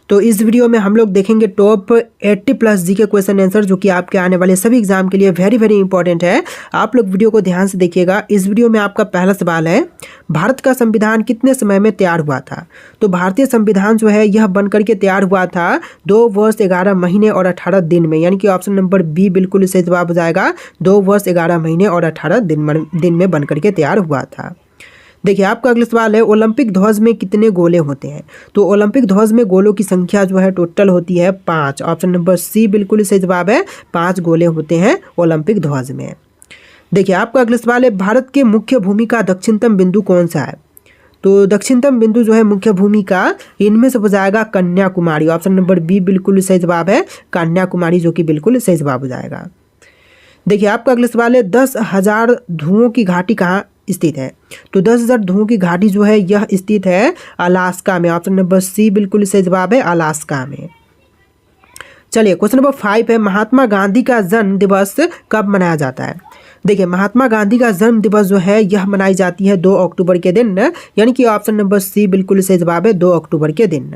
तो इस वीडियो में हम लोग देखेंगे टॉप 80 प्लस जी के क्वेश्चन आंसर जो कि आपके आने वाले सभी एग्जाम के लिए वेरी वेरी इंपॉर्टेंट है। आप लोग वीडियो को ध्यान से देखिएगा। इस वीडियो में आपका पहला सवाल है, भारत का संविधान कितने समय में तैयार हुआ था? तो भारतीय संविधान जो है यह बनकर के तैयार हुआ था 2 वर्ष 11 महीने और 18 दिन में, यानी कि ऑप्शन नंबर बी बिल्कुल सही जवाब हो जाएगा। 2 वर्ष 11 महीने और 18 दिन में बनकर के तैयार हुआ था। देखिए आपका अगला सवाल है, ओलंपिक ध्वज में कितने गोले होते हैं? तो ओलंपिक ध्वज में गोलों की संख्या जो है टोटल होती है 5। ऑप्शन नंबर सी बिल्कुल सही जवाब है, 5 गोले होते हैं ओलंपिक ध्वज में। देखिए आपका अगला सवाल है, भारत के मुख्य भूमि का दक्षिणतम बिंदु कौन सा है? तो दक्षिणतम बिंदु जो है मुख्य भूमि का, इनमें से हो जाएगा कन्याकुमारी। ऑप्शन नंबर बी बिल्कुल सही जवाब है, कन्याकुमारी, जो कि बिल्कुल सही जवाब हो जाएगा। देखिए आपका अगला सवाल है, 10,000 धुओं की घाटी कहाँ स्थित है? तो 10,000 धुओं की घाटी जो है यह स्थित है अलास्का में। ऑप्शन नंबर सी बिल्कुल सही जवाब है, अलास्का में। चलिए क्वेश्चन नंबर 5 है, महात्मा गांधी का जन्म दिवस कब मनाया जाता है? देखिए महात्मा गांधी का जन्म दिवस जो है यह मनाई जाती है 2 अक्टूबर के दिन, यानी कि ऑप्शन नंबर सी बिल्कुल सही जवाब है, 2 अक्टूबर के दिन।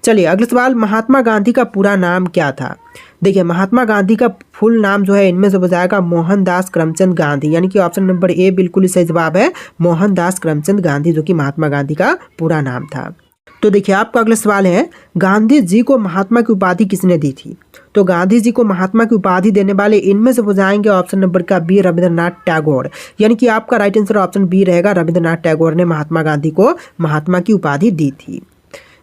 चलिए अगला सवाल, महात्मा गांधी का पूरा नाम क्या था? देखिए महात्मा गांधी का फुल नाम जो है इनमें से हो जाएगा मोहनदास करमचंद गांधी, यानी कि ऑप्शन नंबर ए बिल्कुल सही जवाब है, मोहनदास करमचंद गांधी, जो कि महात्मा गांधी का पूरा नाम था। तो देखिए आपका अगला सवाल है, गांधी जी को महात्मा की उपाधि किसने दी थी? तो गांधी जी को महात्मा की उपाधि देने वाले इनमें से हो जाएंगे ऑप्शन नंबर का बी, रविंद्रनाथ टैगोर, यानी कि आपका राइट आंसर ऑप्शन बी रहेगा, रविंद्रनाथ टैगोर ने महात्मा गांधी को महात्मा की उपाधि दी थी।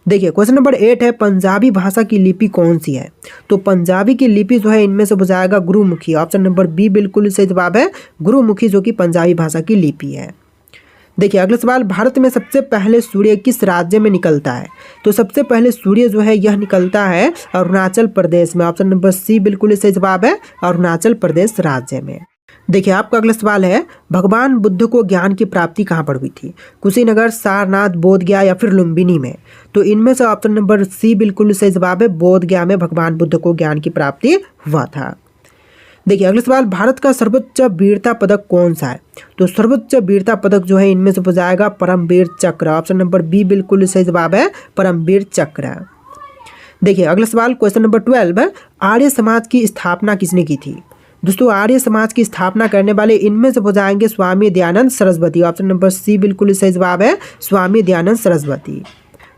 देखिए क्वेश्चन नंबर 8 है, पंजाबी भाषा की लिपि कौन सी है? तो पंजाबी की लिपि जो है इनमें से हो जाएगा गुरुमुखी। ऑप्शन नंबर बी बिल्कुल सही जवाब है, गुरुमुखी, जो कि पंजाबी भाषा की लिपि है। देखिए अगला सवाल, भारत में सबसे पहले सूर्य किस राज्य में निकलता है? तो सबसे पहले सूर्य जो है यह निकलता है अरुणाचल प्रदेश में। ऑप्शन नंबर सी बिल्कुल सही जवाब है, अरुणाचल प्रदेश राज्य में। देखिए आपका अगला सवाल है, भगवान बुद्ध को ज्ञान की प्राप्ति कहाँ पर हुई थी? कुशीनगर, सारनाथ, बोधगया या फिर लुम्बिनी में? तो इनमें से ऑप्शन नंबर सी बिल्कुल सही जवाब है, बोधगया में भगवान बुद्ध को ज्ञान की प्राप्ति हुआ था। देखिए अगला सवाल, भारत का सर्वोच्च वीरता पदक कौन सा है? तो सर्वोच्च वीरता पदक जो है इनमें से हो जाएगा परमवीर चक्र। ऑप्शन नंबर बी बिल्कुल सही जवाब है, परमवीर चक्र। देखिए अगला सवाल क्वेश्चन नंबर 12, आर्य समाज की स्थापना किसने की थी? दोस्तों आर्य समाज की स्थापना करने वाले इनमें से हो जाएंगे Swami Dayanand Saraswati. Option number C बिल्कुल सही जवाब है, स्वामी दयानंद सरस्वती।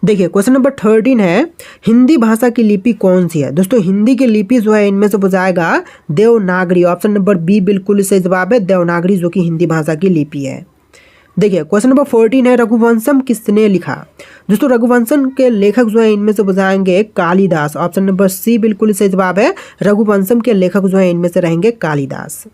देखिए क्वेश्चन नंबर 13 है, हिंदी भाषा की लिपि कौन सी है? दोस्तों हिंदी की लिपि जो है इनमें से हो जाएगा देवनागरी। ऑप्शन नंबर बी बिल्कुल सही जवाब है, देवनागरी, जो कि हिंदी भाषा की लिपि है। देखिए क्वेश्चन नंबर 14 है, रघुवंशम किसने लिखा? दोस्तों रघुवंशम के लेखक जो है इनमें से हो जाएंगे कालिदास। ऑप्शन नंबर सी बिल्कुल सही जवाब है, रघुवंशम के लेखक जो है इनमें से रहेंगे कालिदास।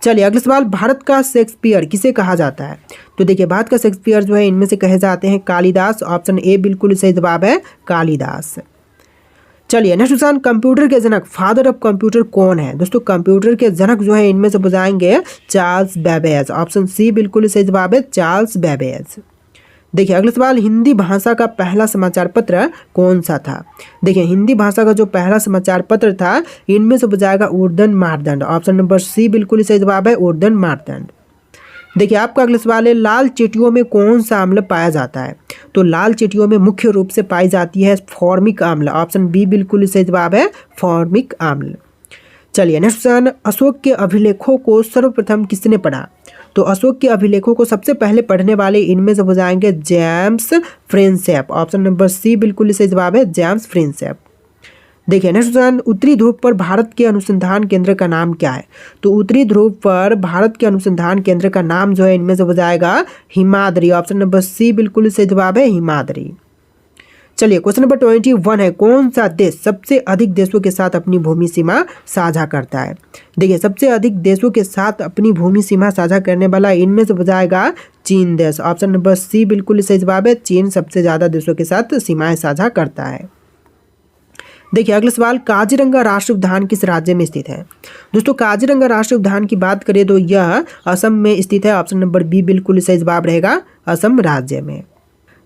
चलिए अगला सवाल, भारत का शेक्सपियर किसे कहा जाता है? तो देखिए भारत का शेक्सपियर जो है इनमें से कहे जाते हैं कालिदास। ऑप्शन ए बिल्कुल सही जवाब है, कालिदास। चलिए नेक्स्ट क्वेश्चन, कंप्यूटर के जनक, फादर ऑफ कंप्यूटर कौन है? दोस्तों कंप्यूटर के जनक जो है इनमें से बताएंगे चार्ल्स बेबेज। ऑप्शन सी बिल्कुल सही जवाब है, चार्ल्स बेबेज। देखिए अगला सवाल, हिंदी भाषा का पहला समाचार पत्र कौन सा था? देखिए हिंदी भाषा का जो पहला समाचार पत्र था इनमें से बजाएगा उर्दन मारदंड। ऑप्शन नंबर सी बिल्कुल सही जवाब है, उर्दन मारदंड। देखिए आपका अगला सवाल है, लाल चींटियों में कौन सा अम्ल पाया जाता है? तो लाल चींटियों में मुख्य रूप से पाई जाती है फॉर्मिक अम्ल। ऑप्शन बी बिल्कुल सही जवाब है, फॉर्मिक अम्ल। चलिए नेक्स्ट क्वेश्चन, अशोक के अभिलेखों को सर्वप्रथम किसने पढ़ा? तो अशोक के अभिलेखों को सबसे पहले पढ़ने वाले इनमें से हो जाएंगे जेम्स फ्रिंसेप। ऑप्शन नंबर सी बिल्कुल सही जवाब है, जेम्स फ्रिंसेप। देखिए नेक्स्ट क्वेश्चन, उत्तरी ध्रुव पर भारत के अनुसंधान केंद्र का नाम क्या है? तो उत्तरी ध्रुव पर भारत के अनुसंधान केंद्र का नाम जो है इनमें से हो जाएगा हिमाद्री। ऑप्शन नंबर सी बिल्कुल सही जवाब है, हिमाद्री। चलिए क्वेश्चन नंबर 21 है, कौन सा देश सबसे अधिक देशों के साथ अपनी भूमि सीमा साझा करता है? देखिए सबसे अधिक देशों के साथ अपनी भूमि सीमा साझा करने वाला इनमें से हो जाएगा चीन देश। ऑप्शन नंबर सी बिल्कुल सही जवाब है, चीन सबसे ज़्यादा देशों के साथ सीमाएं साझा करता है। देखिए अगला सवाल, काजीरंगा राष्ट्रीय उद्यान किस राज्य में स्थित है? दोस्तों काजीरंगा राष्ट्रीय उद्यान की बात करें तो यह असम में स्थित है। ऑप्शन नंबर बी बिल्कुल सही जवाब रहेगा, असम राज्य में।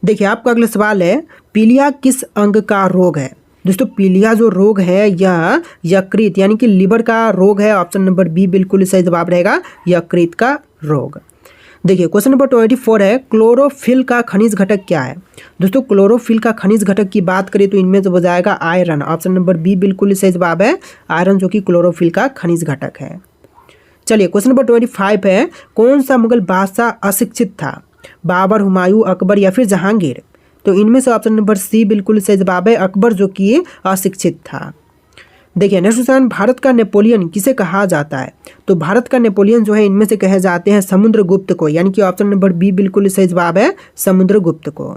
देखिए आपका अगला सवाल है, पीलिया किस अंग का रोग है? दोस्तों पीलिया जो रोग है यह यकृत यानी कि लीवर का रोग है। ऑप्शन नंबर बी बिल्कुल सही जवाब रहेगा, यकृत का रोग। देखिए क्वेश्चन नंबर 24 है, क्लोरोफिल का खनिज घटक क्या है। दोस्तों क्लोरोफिल का खनिज घटक की बात करें तो इनमें से हो जाएगा आयरन। ऑप्शन नंबर बी बिल्कुल सही जवाब है, आयरन जो कि क्लोरोफिल का खनिज घटक है। चलिए क्वेश्चन नंबर 25 है, कौन सा मुगल बादशाह अशिक्षित था, बाबर, हुमायूं, अकबर या फिर जहांगीर। तो इनमें से ऑप्शन नंबर सी बिल्कुल सही जवाब है, अकबर जो कि अशिक्षित था। देखिए नेक्स्ट क्वेश्चन, भारत का नेपोलियन किसे कहा जाता है। तो भारत का नेपोलियन जो है इनमें से कहे जाते हैं समुद्रगुप्त को, यानी कि ऑप्शन नंबर बी बिल्कुल सही जवाब है, समुद्रगुप्त को।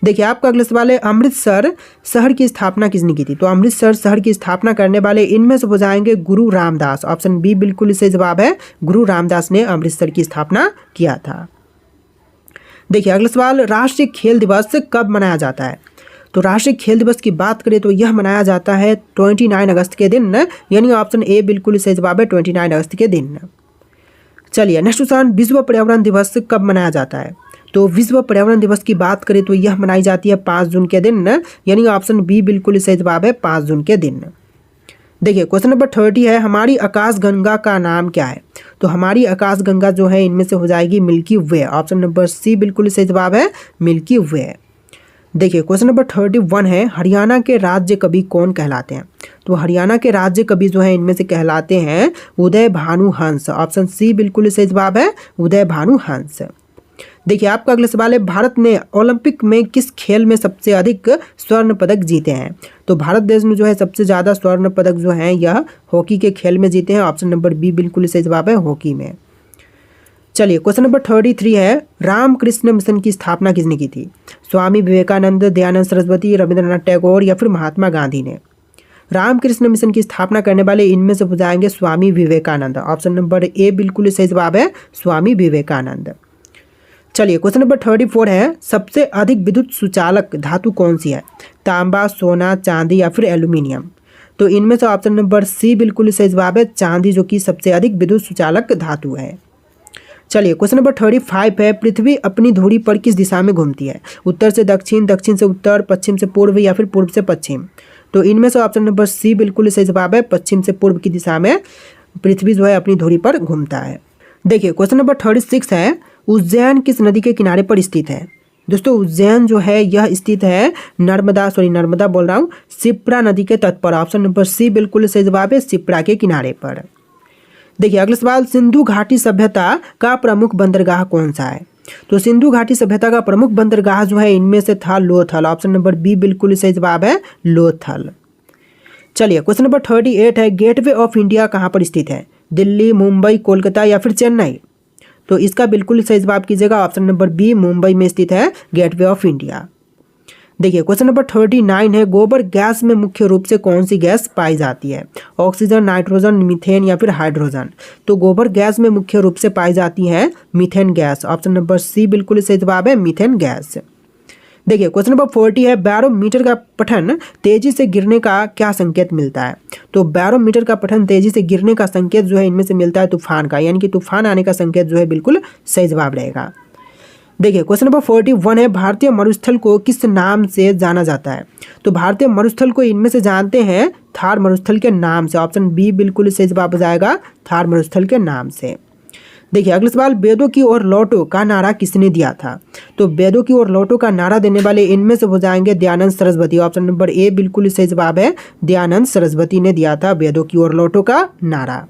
देखिए आपका अगला सवाल है, अमृतसर शहर की स्थापना किसने की थी। तो अमृतसर शहर की स्थापना करने वाले इनमें से हो जाएंगे गुरु रामदास। ऑप्शन बी बिल्कुल सही जवाब है, गुरु रामदास ने अमृतसर की स्थापना किया था। देखिए अगला सवाल, राष्ट्रीय खेल दिवस कब मनाया जाता है। तो राष्ट्रीय खेल दिवस की बात करें तो यह मनाया जाता है 29 अगस्त के दिन, यानी ऑप्शन ए बिल्कुल सही जवाब है, 29 अगस्त के दिन। चलिए नेक्स्ट क्वेश्चन, विश्व पर्यावरण दिवस कब मनाया जाता है। तो विश्व पर्यावरण दिवस की बात करें तो यह मनाई जाती है 5 जून के दिन, यानी ऑप्शन बी बिल्कुल सही जवाब है, 5 जून के दिन। देखिए क्वेश्चन नंबर 30 है, हमारी आकाशगंगा का नाम क्या है। तो हमारी आकाशगंगा जो है इनमें से हो जाएगी मिल्की वे। ऑप्शन नंबर सी बिल्कुल सही जवाब है, मिल्की वे। देखिए क्वेश्चन नंबर 31 है, हरियाणा के राज्य कवि कौन कहलाते हैं। तो हरियाणा के राज्य कवि जो है इनमें से कहलाते हैं उदय भानु हंस। ऑप्शन सी बिल्कुल सही जवाब है, उदय भानु हंस। देखिए आपका अगला सवाल है, भारत ने ओलंपिक में किस खेल में सबसे अधिक स्वर्ण पदक जीते हैं। तो भारत देश में जो है सबसे ज़्यादा स्वर्ण पदक जो हैं यह हॉकी के खेल में जीते हैं। ऑप्शन नंबर बी बिल्कुल सही जवाब है, हॉकी में। चलिए क्वेश्चन नंबर 33 है, रामकृष्ण मिशन की स्थापना किसने की थी। स्वामी विवेकानंद, दयानंद सरस्वती, रविंद्रनाथ टैगोर या फिर महात्मा गांधी ने। रामकृष्ण मिशन की स्थापना करने वाले इनमें से हो जाएंगे Swami Vivekananda. Option number A बिल्कुल सही जवाब है, स्वामी विवेकानंद। चलिए क्वेश्चन नंबर 34 है, सबसे अधिक विद्युत सुचालक धातु कौन सी है। तांबा, सोना, चांदी या फिर एल्यूमिनियम। तो इनमें से ऑप्शन नंबर सी बिल्कुल सही जवाब है, चांदी जो कि सबसे अधिक विद्युत सुचालक धातु है। चलिए क्वेश्चन नंबर 35 है, पृथ्वी अपनी धुरी पर किस दिशा में घूमती है। उत्तर से दक्षिण, दक्षिण से उत्तर, पश्चिम से पूर्व या फिर पूर्व से पश्चिम। तो इनमें से ऑप्शन नंबर सी बिल्कुल सही जवाब है, पश्चिम से पूर्व की दिशा में पृथ्वी जो है अपनी धुरी पर घूमता है। देखिए क्वेश्चन नंबर 36 है, उज्जैन किस नदी के किनारे पर स्थित है। दोस्तों उज्जैन जो है यह स्थित है नर्मदा बोल रहा हूँ, शिप्रा नदी के तट पर। ऑप्शन नंबर सी बिल्कुल सही जवाब है, शिप्रा के किनारे पर। देखिए अगला सवाल, सिंधु घाटी सभ्यता का प्रमुख बंदरगाह कौन सा है। तो सिंधु घाटी सभ्यता का प्रमुख बंदरगाह जो है इनमें से था लोथल। ऑप्शन नंबर बी बिल्कुल सही जवाब है, लोथल। चलिए क्वेश्चन नंबर 38 है, गेटवे ऑफ इंडिया कहाँ पर स्थित है। दिल्ली, मुंबई, कोलकाता या फिर चेन्नई। तो इसका बिल्कुल सही जवाब कीजिएगा, ऑप्शन नंबर बी मुंबई में स्थित है गेटवे ऑफ इंडिया। देखिए क्वेश्चन नंबर 39 है, गोबर गैस में मुख्य रूप से कौन सी गैस पाई जाती है। ऑक्सीजन, नाइट्रोजन, मीथेन या फिर हाइड्रोजन। तो गोबर गैस में मुख्य रूप से पाई जाती है methane gas. Option number C बिल्कुल सही जवाब है, मीथेन गैस। देखिए क्वेश्चन नंबर 40 है, बैरोमीटर का पठन तेजी से गिरने का क्या संकेत मिलता है। तो बैरोमीटर का पठन तेजी से गिरने का संकेत जो है इनमें से मिलता है तूफान का, यानी कि तूफान आने का संकेत जो है बिल्कुल सही जवाब रहेगा। देखिए क्वेश्चन नंबर 41 है, भारतीय मरुस्थल को किस नाम से जाना जाता है। तो भारतीय मरुस्थल को इनमें से जानते हैं थार मरुस्थल के नाम से। ऑप्शन बी बिल्कुल सही जवाब हो जाएगा, थार मरुस्थल के नाम से। देखिए अगला सवाल, वेदों की ओर लौटो का नारा किसने दिया था। तो वेदों की ओर लौटो का नारा देने वाले इनमें से हो जाएंगे Dayanand Saraswati. Option number A बिल्कुल सही जवाब है, दयानंद सरस्वती ने दिया था वेदों की ओर लौटो का नारा।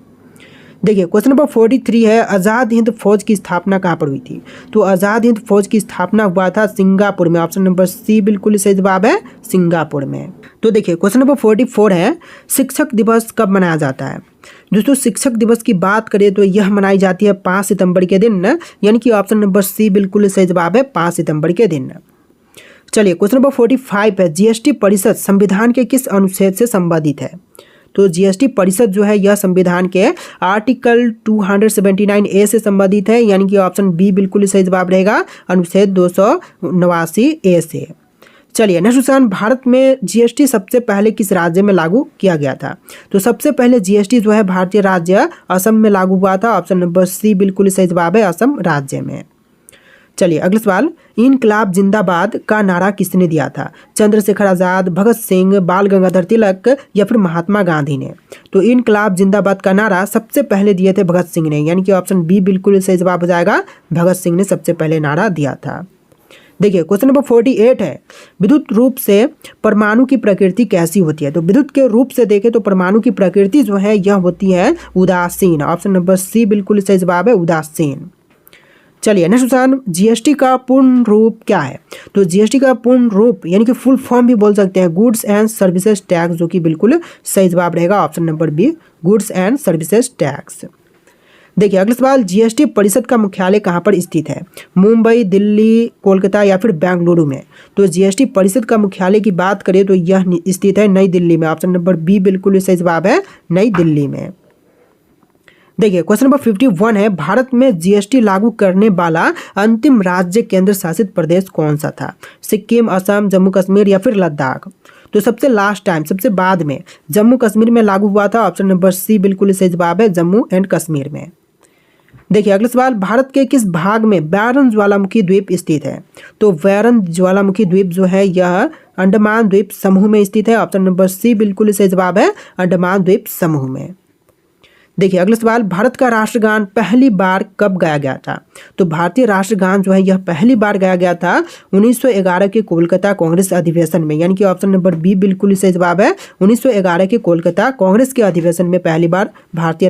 देखिए क्वेश्चन नंबर 43 है, आज़ाद हिंद फौज की स्थापना कहाँ पर हुई थी। तो आज़ाद हिंद फौज की स्थापना हुआ था सिंगापुर में। ऑप्शन नंबर सी बिल्कुल सही जवाब है, सिंगापुर में। तो देखिए क्वेश्चन नंबर 44 है, शिक्षक दिवस कब मनाया जाता है। दोस्तों शिक्षक दिवस की बात करें तो यह मनाई जाती है 5 सितंबर के दिन, यानी कि ऑप्शन नंबर सी बिल्कुल सही जवाब है, 5 सितंबर के दिन। चलिए क्वेश्चन नंबर 45 है, जीएसटी परिषद संविधान के किस अनुच्छेद से संबंधित है। तो जीएसटी परिषद जो है यह संविधान के आर्टिकल 279A से संबंधित है, यानी कि ऑप्शन बी बिल्कुल सही जवाब रहेगा, अनुच्छेद 289A से। चलिए नेक्स्ट क्वेश्चन, भारत में जीएसटी सबसे पहले किस राज्य में लागू किया गया था। तो सबसे पहले जीएसटी जो है भारतीय राज्य असम में लागू हुआ था। ऑप्शन नंबर सी बिल्कुल सही जवाब है, असम राज्य में। चलिए अगला सवाल, इनकलाब जिंदाबाद का नारा किसने दिया था? चंद्रशेखर आज़ाद, भगत सिंह, बाल गंगाधर तिलक या फिर महात्मा गांधी ने? तो इनकलाब जिंदाबाद का नारा सबसे पहले दिए थे भगत सिंह ने, यानी कि ऑप्शन बी बिल्कुल सही जवाब हो जाएगा। भगत सिंह ने सबसे पहले नारा दिया था। देखिए क्वेश्चन नंबर 48 है, विद्युत रूप से परमाणु की प्रकृति कैसी होती है? तो विद्युत के रूप से देखें तो परमाणु की प्रकृति जो है यह होती है उदासीन। ऑप्शन नंबर सी बिल्कुल सही जवाब है, उदासीन। चलिए नेक्स्ट क्वेश्चन, जीएसटी का पूर्ण रूप क्या है? तो जीएसटी का पूर्ण रूप यानी कि फुल फॉर्म भी बोल सकते हैं गुड्स एंड सर्विसेज टैक्स, जो कि बिल्कुल सही जवाब रहेगा option number B, goods and services tax. देखिए अगला सवाल, जीएसटी परिषद का मुख्यालय कहाँ पर स्थित है? मुंबई, दिल्ली, कोलकाता या फिर बेंगलुरु में? तो जीएसटी परिषद का मुख्यालय की बात करें तो यह स्थित है नई दिल्ली में। ऑप्शन नंबर बी बिल्कुल सही जवाब है, नई दिल्ली में। देखिए क्वेश्चन नंबर 51 है, भारत में जीएसटी लागू करने वाला अंतिम राज्य केंद्र शासित प्रदेश कौन सा था? सिक्किम, असम, जम्मू कश्मीर या फिर लद्दाख? तो सबसे लास्ट टाइम, सबसे बाद में जम्मू कश्मीर में लागू हुआ था। ऑप्शन नंबर सी बिल्कुल सही जवाब है, जम्मू एंड कश्मीर में। देखिए अगला सवाल, भारत के किस भाग में बैरन ज्वालामुखी द्वीप स्थित है? तो बैरन ज्वालामुखी द्वीप जो है यह अंडमान द्वीप समूह में स्थित है। ऑप्शन नंबर सी बिल्कुल सही जवाब है, अंडमान द्वीप समूह में। देखिए अगला सवाल, भारत का राष्ट्रगान पहली बार कब गाया गया था? तो भारतीय राष्ट्रगान जो है यह पहली बार गाया गया था 1911 के कोलकाता कांग्रेस अधिवेशन में, यानी कि ऑप्शन नंबर बी बिल्कुल सही जवाब है, 1911 के कोलकाता कांग्रेस के अधिवेशन में पहली बार भारतीय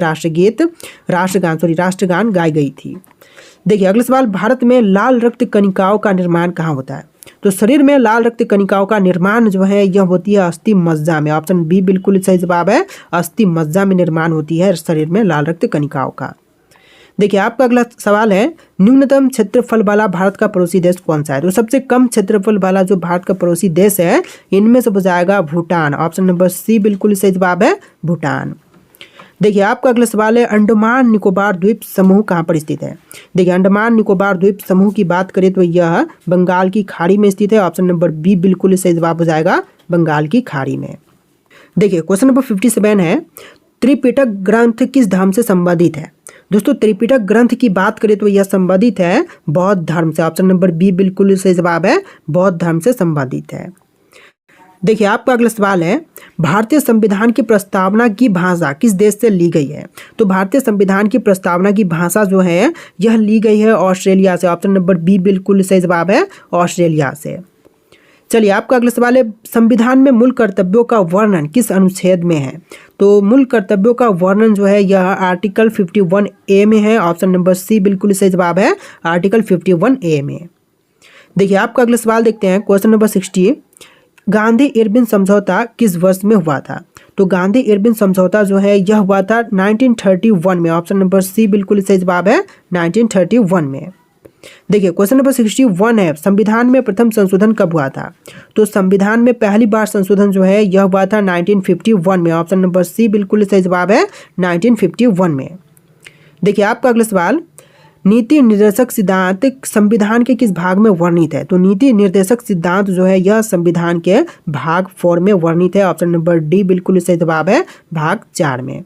राष्ट्रगान गाई गई थी। देखिए अगला सवाल, भारत में लाल रक्त कणिकाओं का निर्माण कहाँ होता है? तो शरीर में लाल रक्त कणिकाओं का निर्माण जो है यह होती है अस्थि मज्जा में। ऑप्शन बी बिल्कुल सही जवाब है, अस्थि मज्जा में निर्माण होती है शरीर में लाल रक्त कणिकाओं का। देखिए आपका अगला सवाल है, न्यूनतम क्षेत्रफल वाला भारत का पड़ोसी देश कौन सा है? तो सबसे कम क्षेत्रफल वाला जो भारत का पड़ोसी देश है इनमें से हो जाएगा भूटान। ऑप्शन नंबर सी बिल्कुल सही जवाब है, भूटान। देखिए आपका अगला सवाल है, अंडमान निकोबार द्वीप समूह कहाँ पर स्थित है? देखिए अंडमान निकोबार द्वीप समूह की बात करें तो यह बंगाल की खाड़ी में स्थित है। ऑप्शन नंबर बी बिल्कुल सही जवाब हो जाएगा, बंगाल की खाड़ी में। देखिए क्वेश्चन नंबर 57 है, त्रिपिटक ग्रंथ किस धर्म से संबंधित है? दोस्तों त्रिपिटक ग्रंथ की बात करें तो यह संबंधित है बौद्ध धर्म से। ऑप्शन नंबर बी बिल्कुल सही जवाब है, बौद्ध धर्म से संबंधित है। देखिए आपका अगला सवाल है, भारतीय संविधान की प्रस्तावना की भाषा किस देश से ली गई है? तो भारतीय संविधान की प्रस्तावना की भाषा जो है यह ली गई है ऑस्ट्रेलिया से। ऑप्शन नंबर बी बिल्कुल सही जवाब है, ऑस्ट्रेलिया से। चलिए आपका अगला सवाल है, संविधान में मूल कर्तव्यों का वर्णन किस अनुच्छेद में है? तो मूल कर्तव्यों का वर्णन जो है यह आर्टिकल 51A में है। ऑप्शन नंबर सी बिल्कुल सही जवाब है, आर्टिकल 51A में। देखिए आपका अगला सवाल देखते हैं, क्वेश्चन नंबर 60, गांधी इरविन समझौता किस वर्ष में हुआ था? तो गांधी इरविन समझौता जो है यह हुआ था 1931 में। ऑप्शन नंबर सी बिल्कुल सही जवाब है, 1931 में। देखिए क्वेश्चन नंबर 61 है, संविधान में प्रथम संशोधन कब हुआ था? तो संविधान में पहली बार संशोधन जो है यह हुआ था 1951 में। ऑप्शन नंबर सी बिल्कुल सही जवाब है, 1951 में। देखिए आपका अगला सवाल, नीति निर्देशक सिद्धांत संविधान के किस भाग में वर्णित है? तो नीति निर्देशक सिद्धांत जो है यह संविधान के भाग 4 में वर्णित है। ऑप्शन नंबर डी बिल्कुल सही जवाब है, भाग 4 में।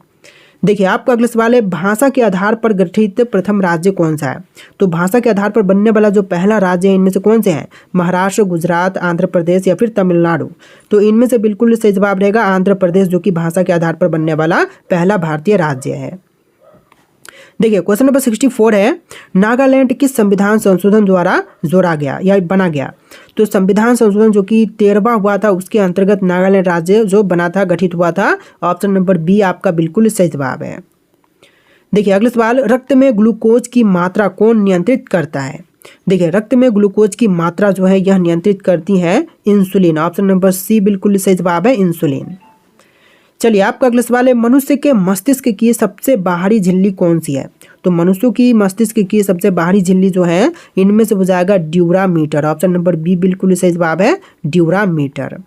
देखिए आपका अगला सवाल है, भाषा के आधार पर गठित प्रथम राज्य कौन सा है? तो भाषा के आधार पर बनने वाला जो पहला राज्य है इनमें से कौन से हैं? महाराष्ट्र, गुजरात, आंध्र प्रदेश या फिर तमिलनाडु? तो इनमें से बिल्कुल सही जवाब रहेगा आंध्र प्रदेश, जो कि भाषा के आधार पर बनने वाला पहला भारतीय राज्य है। देखिए क्वेश्चन नंबर 64 है, नागालैंड किस संविधान संशोधन द्वारा जोड़ा गया या बना गया? तो संविधान संशोधन जो कि 13वां हुआ था उसके अंतर्गत नागालैंड राज्य जो बना था, गठित हुआ था। ऑप्शन नंबर बी आपका बिल्कुल सही जवाब है। देखिए अगला सवाल, रक्त में ग्लूकोज की मात्रा कौन नियंत्रित करता है? देखिए रक्त में ग्लूकोज की मात्रा जो है यह नियंत्रित करती है इंसुलिन। ऑप्शन नंबर सी बिल्कुल सही जवाब है, इंसुलिन। चलिए आपका अगला सवाल है, मनुष्य के मस्तिष्क की सबसे बाहरी झिल्ली कौन सी है? तो मनुष्यों की मस्तिष्क की सबसे बाहरी झिल्ली जो है इनमें से हो जाएगा ड्यूरामीटर। ऑप्शन नंबर बी बिल्कुल सही जवाब है, ड्यूरामीटर।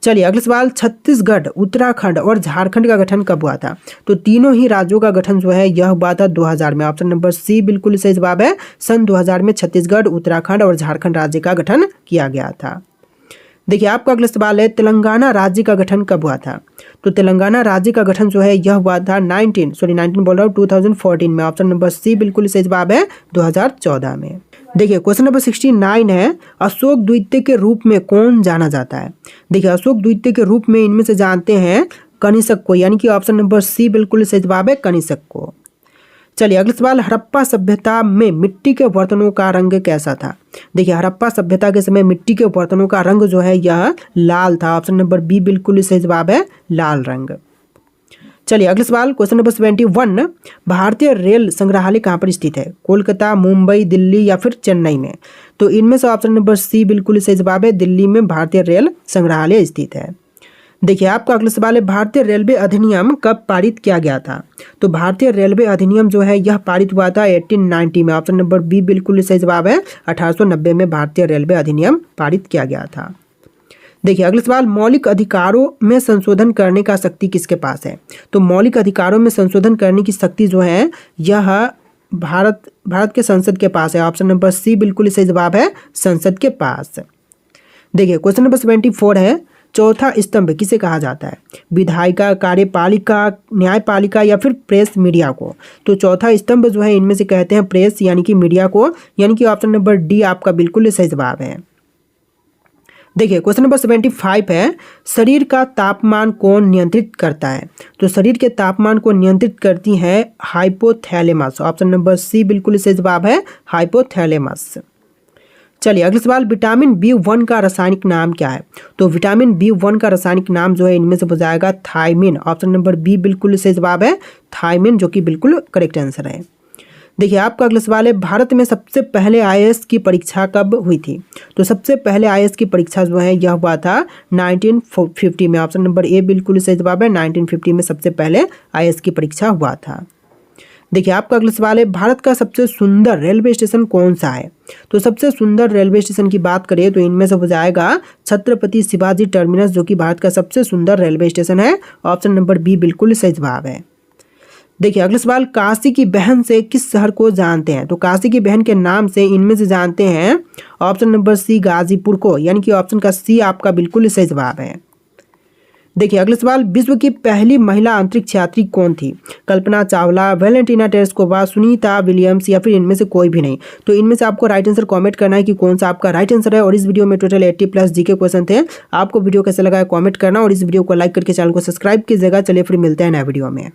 चलिए अगला सवाल, छत्तीसगढ़, उत्तराखंड और झारखंड का गठन कब हुआ था? तो तीनों ही राज्यों का गठन जो है यह हुआ था 2000 में। ऑप्शन नंबर सी बिल्कुल सही जवाब है, सन 2000 में छत्तीसगढ़, उत्तराखंड और झारखंड राज्य का गठन किया गया था। देखिए आपका अगला सवाल है, तेलंगाना राज्य का गठन कब हुआ था? तो तेलंगाना राज्य का गठन जो है यह हुआ था 2014 में। ऑप्शन नंबर सी बिल्कुल सही जवाब है, 2014 में। देखिए क्वेश्चन नंबर 69 है, अशोक द्वितीय के रूप में कौन जाना जाता है। देखिए अशोक द्वितीय के रूप में इनमें से जानते हैं कनिष्क को, यानी कि ऑप्शन नंबर सी बिल्कुल सही जवाब है, कनिष्क को। चलिए अगला सवाल, हड़प्पा सभ्यता में मिट्टी के बर्तनों का रंग कैसा था। देखिए हड़प्पा सभ्यता के समय मिट्टी के बर्तनों का रंग जो है यह लाल था। ऑप्शन नंबर बी बिल्कुल सही जवाब है, लाल रंग। चलिए अगला सवाल, क्वेश्चन नंबर 71, भारतीय रेल संग्रहालय कहाँ पर स्थित है। कोलकाता, मुंबई, दिल्ली या फिर चेन्नई में। तो इनमें से ऑप्शन नंबर सी बिल्कुल सही जवाब है, दिल्ली में भारतीय रेल संग्रहालय स्थित है। देखिए आपका अगला सवाल है, भारतीय रेलवे अधिनियम कब पारित किया गया था। तो भारतीय रेलवे अधिनियम जो है यह पारित हुआ था 1890 में। ऑप्शन नंबर बी बिल्कुल सही जवाब है, 1890 में भारतीय रेलवे अधिनियम पारित किया गया था। देखिए अगला सवाल, मौलिक अधिकारों में संशोधन करने का शक्ति किसके पास है। तो मौलिक अधिकारों में संशोधन करने की शक्ति जो है यह भारत के संसद के पास है। ऑप्शन नंबर सी बिल्कुल सही जवाब है, संसद के पास। देखिए क्वेश्चन नंबर 74 है, चौथा स्तंभ किसे कहा जाता है। विधायिका, कार्यपालिका, न्यायपालिका या फिर प्रेस मीडिया को। तो चौथा स्तंभ जो है इनमें से कहते हैं प्रेस यानी कि मीडिया को, यानी कि ऑप्शन नंबर डी आपका बिल्कुल सही जवाब है। देखिए क्वेश्चन नंबर 75 है, शरीर का तापमान कौन नियंत्रित करता है। तो शरीर के तापमान को नियंत्रित करती है हाइपोथैलेमस। ऑप्शन नंबर सी बिल्कुल सही जवाब है, हाइपोथैलेमस। चलिए अगला सवाल, विटामिन B1 का रासायनिक नाम क्या है। तो विटामिन B1 का रासायनिक नाम जो है इनमें से हो जाएगा थायमिन। ऑप्शन नंबर बी बिल्कुल सही जवाब है, थायमिन, जो कि बिल्कुल करेक्ट आंसर है। देखिए आपका अगला सवाल है, भारत में सबसे पहले IAS की परीक्षा कब हुई थी। तो सबसे पहले IAS की परीक्षा जो है यह हुआ था 1950 में। ऑप्शन नंबर ए बिल्कुल सही जवाब है, 1950 में सबसे पहले IAS की परीक्षा हुआ था। देखिए आपका अगला सवाल है, भारत का सबसे सुंदर रेलवे स्टेशन कौन सा है। तो सबसे सुंदर रेलवे स्टेशन की बात करें तो इनमें से हो जाएगा छत्रपति शिवाजी टर्मिनस, जो कि भारत का सबसे सुंदर रेलवे स्टेशन है। ऑप्शन नंबर बी बिल्कुल सही जवाब है। देखिए अगला सवाल, काशी की बहन से किस शहर को जानते हैं। तो काशी की बहन के नाम से इनमें से जानते हैं ऑप्शन नंबर सी गाजीपुर को, यानी कि ऑप्शन का सी आपका बिल्कुल सही जवाब है। देखिए अगला सवाल, विश्व की पहली महिला अंतरिक्ष यात्री कौन थी। Kalpana Chawla, Valentina Tereshkova, Sunita Williams या फिर इनमें से कोई भी नहीं। तो इनमें से आपको राइट आंसर कमेंट करना है कि कौन सा आपका राइट आंसर है। और इस वीडियो में टोटल 80+ जीके क्वेश्चन थे। आपको वीडियो कैसे लगा है कमेंट करना और इस वीडियो को लाइक करके चैनल को सब्सक्राइब कीजिएगा। चलिए फिर मिलते हैं नए वीडियो में।